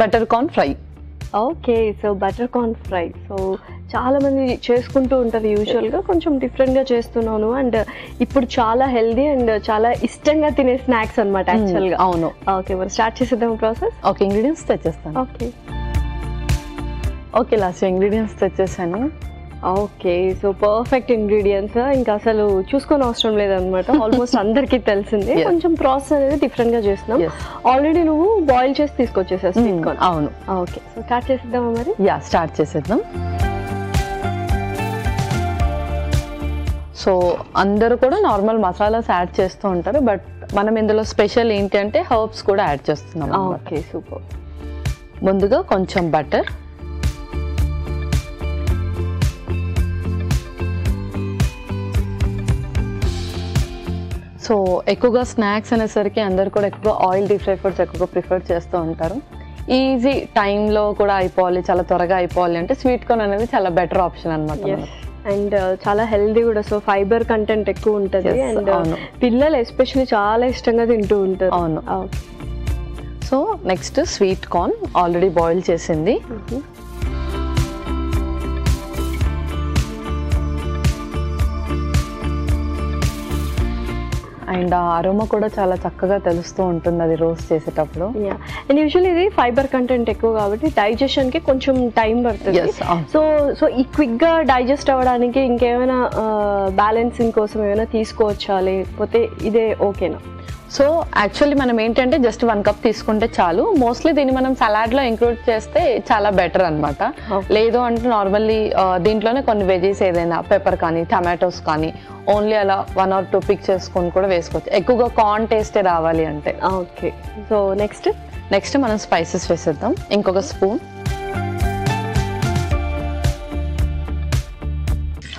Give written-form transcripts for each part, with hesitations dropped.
Butter corn fry. Okay, so butter corn fry. So చాలా మంది చేసుకుంటూ ఉంటారు యూజువల్గా, కొంచెం డిఫరెంట్గా చేస్తున్నాను. అండ్ ఇప్పుడు చాలా హెల్దీ అండ్ చాలా ఇష్టంగా తినే స్నాక్స్ అనమాట యాక్చువల్గా. అవును. ఓకే, మరి స్టార్ట్ చేసేద్దాం ప్రాసెస్. ఓకే, ఇంగ్రీడియంట్స్ తెచ్చేస్తాను. ఓకే లాస్ట్ ఇంగ్రీడియంట్స్ తెచ్చేసాను. ఓకే, సో పర్ఫెక్ట్ ఇంగ్రీడియంట్స్, ఇంకా అసలు చూసుకొని అవసరం లేదనమాట. ఆల్మోస్ట్ అందరికీ తెలిసిందే. కొంచెం ప్రాసెస్ అనేది డిఫరెంట్గా చేస్తున్నాం. ఆల్రెడీ నువ్వు బాయిల్ చేసి తీసుకొచ్చేసావు స్వీట్ కార్న్. అవును. ఓకే, సో స్టార్ట్ చేసేద్దామా మరి? స్టార్ట్ చేసేద్దాం. సో అందరూ కూడా నార్మల్ మసాలాస్ యాడ్ చేస్తూ ఉంటారు, బట్ మనం ఇందులో స్పెషల్ ఏంటి అంటే హర్బ్స్ కూడా యాడ్ చేస్తున్నాం. Okay, super. ముందుగా కొంచెం బటర్, సో ఎక్కువగా స్నాక్స్ అనేసరికి అందరు కూడా ఎక్కువ ఆయిల్ డీప్ ఫ్రై ఫుడ్స్ ఎక్కువగా ప్రిఫర్ చేస్తూ ఉంటారు. ఈజీ టైంలో కూడా అయిపోవాలి, చాలా త్వరగా అయిపోవాలి అంటే స్వీట్ కార్న్ అనేది చాలా బెటర్ ఆప్షన్ అనమాట. అండ్ చాలా హెల్దీ కూడా. సో ఫైబర్ కంటెంట్ ఎక్కువ ఉంటుంది. అండ్ పిల్లలు ఎస్పెషల్లీ చాలా ఇష్టంగా తింటూ ఉంటారు. అవును. So next sweet corn already boil చేసింది. అండ్ ఆ అరోమా కూడా చాలా చక్కగా తెలుస్తూ ఉంటుంది అది రోస్ట్ చేసేటప్పుడు. అండ్ యూజువల్లీ ఇది ఫైబర్ కంటెంట్ ఎక్కువ కాబట్టి డైజెషన్ కి కొంచెం టైం పడుతుంది. సో ఈ క్విక్ గా డైజెస్ట్ అవ్వడానికి ఇంకేమైనా బ్యాలెన్సింగ్ కోసం ఏమైనా తీసుకోవచ్చా, లేకపోతే ఇదే ఓకేనా? సో యాక్చువల్లీ మనం ఏంటంటే జస్ట్ 1 కప్ తీసుకుంటే చాలు. మోస్ట్లీ దీన్ని మనం సలాడ్లో ఇంక్లూడ్ చేస్తే చాలా బెటర్ అనమాట. లేదు అంటే నార్మల్లీ దీంట్లోనే కొన్ని వెజీస్ ఏదైనా పెప్పర్ కానీ టమాటోస్ కానీ ఓన్లీ అలా 1 or 2 పిక్ చేసుకొని కూడా వేసుకోవచ్చు, ఎక్కువగా కార్న్ టేస్టే రావాలి అంటే. ఓకే, సో నెక్స్ట్ మనం స్పైసెస్ వేసేద్దాం. ఇంకొక స్పూన్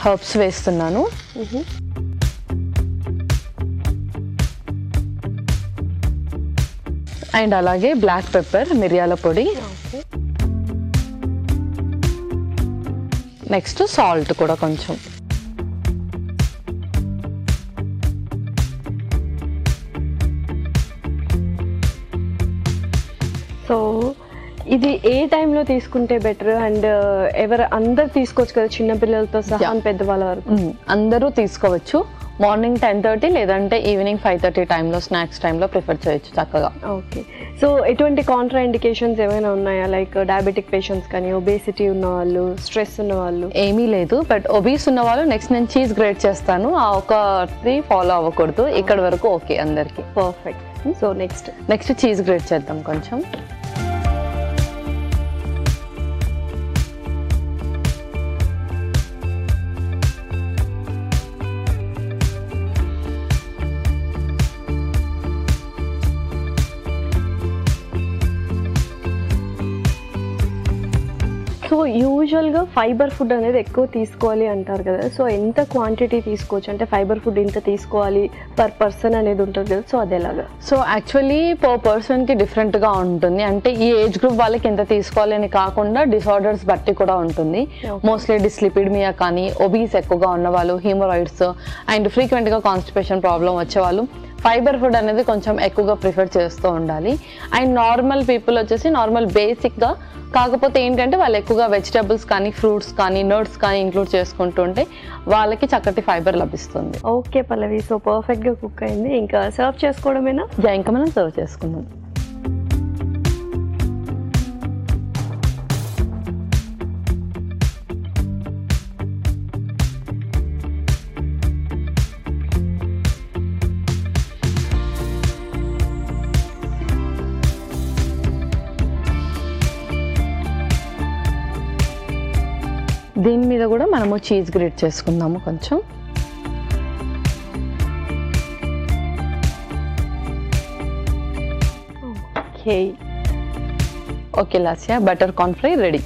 హర్బ్స్ వేస్తున్నాను. అండ్ అలాగే బ్లాక్ పెప్పర్, మిరియాల పొడి. నెక్స్ట్ సాల్ట్ కూడా కొంచెం. సో ఇది ఏ టైంలో తీసుకుంటే బెటర్? అండ్ అందరు తీసుకోవచ్చు కదా, చిన్నపిల్లలతో సహా పెద్దవాళ్ళ వరకు అందరూ తీసుకోవచ్చు. మార్నింగ్ 10:30 లేదంటే ఈవినింగ్ 5:30 టైంలో స్నాక్స్ టైంలో ప్రిఫర్ చేయొచ్చు చక్కగా. ఓకే, సో ఎటువంటి కాంట్రా ఇండికేషన్స్ ఏమైనా ఉన్నాయా? లైక్ డయాబెటిక్ పేషెంట్స్ కానీ, ఒబేసిటీ ఉన్న వాళ్ళు, స్ట్రెస్ ఉన్న వాళ్ళు? ఏమీ లేదు, బట్ ఒబీస్ ఉన్న వాళ్ళు నెక్స్ట్ నేను చీజ్ గ్రేట్ చేస్తాను, ఆ ఒకటి ఫాలో అవ్వకూడదు. ఇక్కడ వరకు ఓకే అందరికి. Perfect. So next cheese great చేద్దాం కొంచెం. సో యూజువల్గా ఫైబర్ ఫుడ్ అనేది ఎక్కువ తీసుకోవాలి అంటారు కదా, సో ఎంత క్వాంటిటీ తీసుకోవచ్చు? అంటే ఫైబర్ ఫుడ్ ఇంత తీసుకోవాలి పర్ పర్సన్ అనేది ఉంటుంది కదా, సో అది ఎలాగా? సో యాక్చువల్లీ పర్ పర్సన్కి డిఫరెంట్గా ఉంటుంది. అంటే ఈ ఏజ్ గ్రూప్ వాళ్ళకి ఎంత తీసుకోవాలి అని కాకుండా డిసార్డర్స్ బట్టి కూడా ఉంటుంది. మోస్ట్లీ డిస్లిపిడిమియా కానీ, ఒబీస్ ఎక్కువగా ఉన్నవాళ్ళు, హీమోరాయిడ్స్ అండ్ ఫ్రీక్వెంట్గా కాన్స్టిపేషన్ ప్రాబ్లం వచ్చేవాళ్ళు ఫైబర్ ఫుడ్ అనేది కొంచెం ఎక్కువగా ప్రిఫర్ చేస్తూ ఉండాలి. అండ్ నార్మల్ పీపుల్ వచ్చేసి నార్మల్ బేసిక్గా, కాకపోతే ఏంటంటే వాళ్ళు ఎక్కువగా వెజిటబుల్స్ కానీ, ఫ్రూట్స్ కానీ, నట్స్ కానీ ఇంక్లూడ్ చేసుకుంటుంటే వాళ్ళకి చక్కటి ఫైబర్ లభిస్తుంది. ఓకే పల్లవి, సో పర్ఫెక్ట్గా కుక్ అయింది. ఇంకా సర్వ్ చేసుకోవడమేనా? ఇంకా మనం సర్వ్ చేసుకుందాం. దీని మీద కూడా మనము చీజ్ గ్రేట్ చేసుకుందాము కొంచెం. Okay Lasya, butter corn fry ready.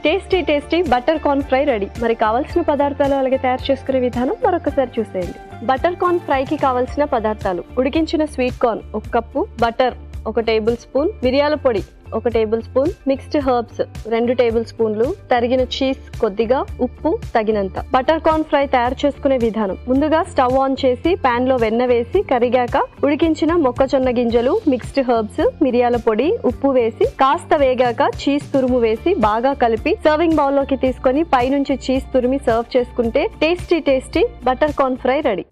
Tasty butter corn fry ready. మరి కావాల్సిన పదార్థాలు అలాగే తయారు చేసుకునే విధానం మరొకసారి చూసేయండి. బటర్ కార్న్ ఫ్రైకి కావాల్సిన పదార్థాలు: ఉడికించిన sweet corn 1 cup, butter 1 table spoon, మిరియాల పొడి 1 table spoon, mixed herbs 2 table స్పూన్లు, తరిగిన చీజ్ కొద్దిగా, ఉప్పు తగినంత. బటర్ కార్న్ ఫ్రై తయారు చేసుకునే విధానం: ముందుగా స్టవ్ ఆన్ చేసి పాన్ లో వెన్న వేసి కరిగాక ఉడికించిన మొక్కజొన్న గింజలు, మిక్స్డ్ హర్బ్స్, మిరియాల పొడి, ఉప్పు వేసి కాస్త వేగాక చీజ్ తురుము వేసి బాగా కలిపి సర్వింగ్ బౌల్ లోకి తీసుకొని పైనుంచి చీజ్ తురిమి సర్వ్ చేసుకుంటే tasty butter corn fry ready.